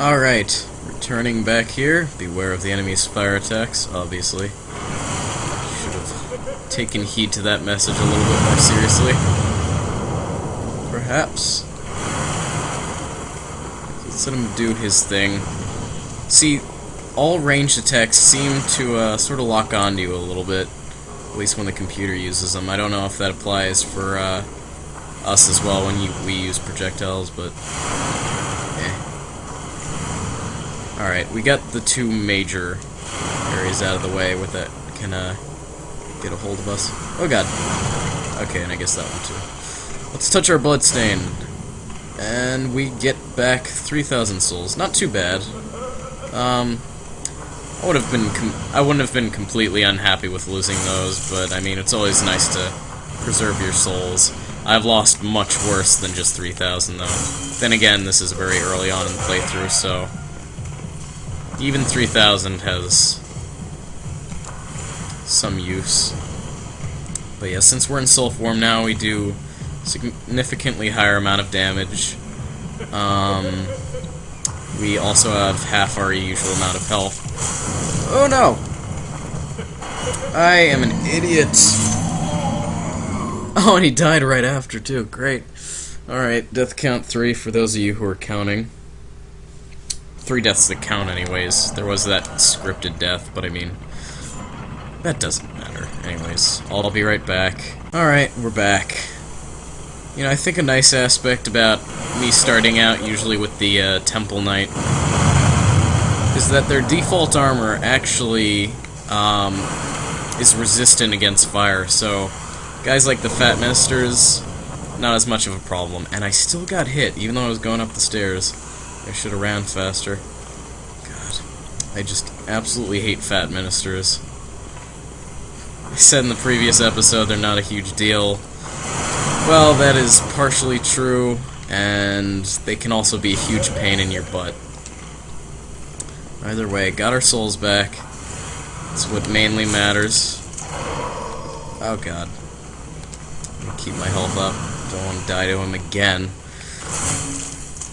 Alright, returning back here. Beware of the enemy's fire attacks, obviously. Should have taken heed to that message a little bit more seriously. Perhaps. Let's let him do his thing. See, all ranged attacks seem to sort of lock onto you a little bit. At least when the computer uses them. I don't know if that applies for us as well when we use projectiles, but... Alright, we got the two major areas out of the way with that can get a hold of us. Oh god. Okay, and I guess that one too. Let's touch our bloodstain. And we get back 3,000 souls. Not too bad. I wouldn't have been completely unhappy with losing those, but I mean, it's always nice to preserve your souls. I've lost much worse than just 3,000 though. Then again, this is very early on in the playthrough, so even 3,000 has some use. But yeah, since we're in soul form now, we do significantly higher amount of damage. We also have half our usual amount of health. Oh no! I am an idiot! Oh, and he died right after, too. Great. Alright, death count 3 for those of you who are counting. 3 deaths that count anyways. There was that scripted death, but I mean, that doesn't matter. Anyways, I'll be right back. Alright, we're back. You know, I think a nice aspect about me starting out usually with the Temple Knight is that their default armor actually is resistant against fire, so guys like the Fat Ministers, not as much of a problem. And I still got hit, even though I was going up the stairs. I should have ran faster. God, I just absolutely hate Fat Ministers. I said in the previous episode they're not a huge deal. Well, that is partially true, and they can also be a huge pain in your butt. Either way, got our souls back. That's what mainly matters. Oh god. I'm gonna keep my health up. Don't want to die to him again.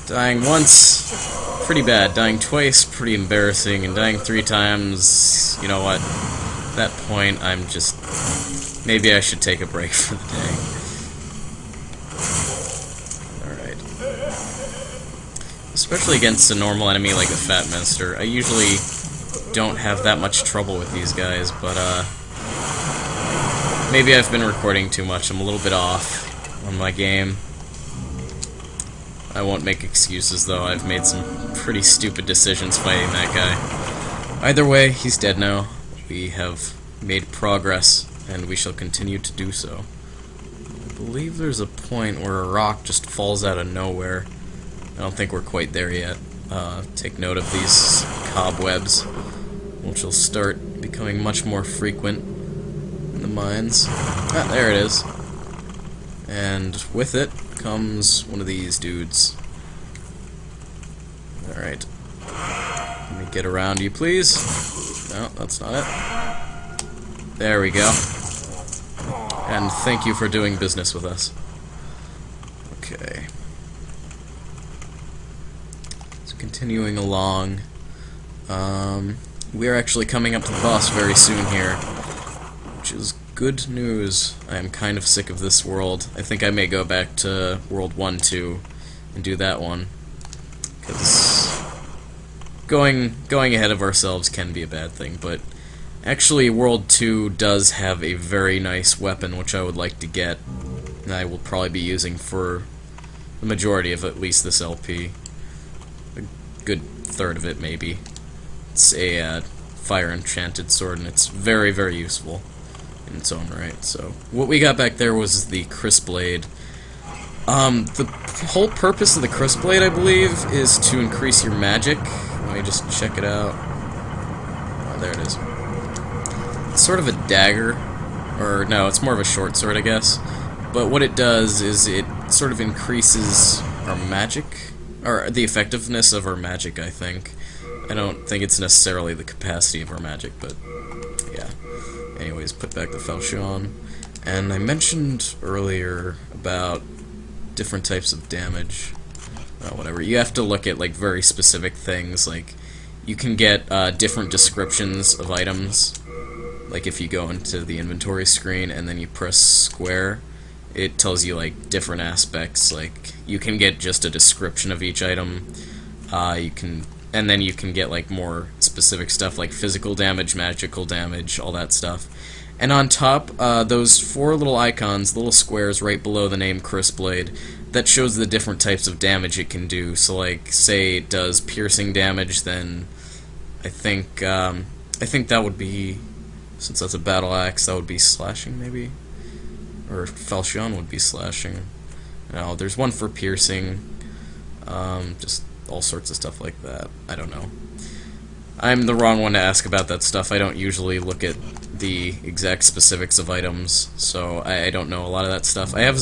Dying once, pretty bad. Dying twice, pretty embarrassing. And dying 3 times, you know what? At that point, I'm just... maybe I should take a break for the day. Alright. Especially against a normal enemy like the Fat Minister. I usually don't have that much trouble with these guys, but maybe I've been recording too much. I'm a little bit off on my game. I won't make excuses, though. I've made some pretty stupid decisions fighting that guy. Either way, he's dead now. We have made progress, and we shall continue to do so. I believe there's a point where a rock just falls out of nowhere. I don't think we're quite there yet. Take note of these cobwebs, which will start becoming much more frequent in the mines. Ah, there it is. And with it comes one of these dudes. Alright. Let me get around you, please. No, that's not it. There we go. And thank you for doing business with us. Okay. So continuing along. We are actually coming up to the boss very soon here, which is good news. I am kind of sick of this world. I think I may go back to World 1, 2 and do that one. Because going ahead of ourselves can be a bad thing, but actually World 2 does have a very nice weapon which I would like to get, and I will probably be using for the majority of at least this LP. A good third of it, maybe. It's a fire enchanted sword, and it's very, very useful in its own right. So what we got back there was the Crisp Blade. The whole purpose of the Crisp Blade, I believe, is to increase your magic. Let me just check it out. Oh, there it is. It's sort of a dagger, or no, it's more of a short sword, I guess. But what it does is it sort of increases our magic, or the effectiveness of our magic, I think. I don't think it's necessarily the capacity of our magic, but yeah. Anyways, put back the falchion. And I mentioned earlier about different types of damage. whatever. You have to look at like very specific things. Like you can get different descriptions of items. Like if you go into the inventory screen and then you press square, it tells you like different aspects. Like you can get just a description of each item. And then you can get like more specific stuff like physical damage, magical damage, all that stuff. And on top, those 4 little icons, little squares right below the name Crystblade, that shows the different types of damage it can do. So like, say it does piercing damage, then I think that would be, since that's a battle axe, that would be slashing maybe, or Falchion would be slashing. Now there's one for piercing, just all sorts of stuff like that. I don't know. I'm the wrong one to ask about that stuff. I don't usually look at the exact specifics of items, so I don't know a lot of that stuff. I have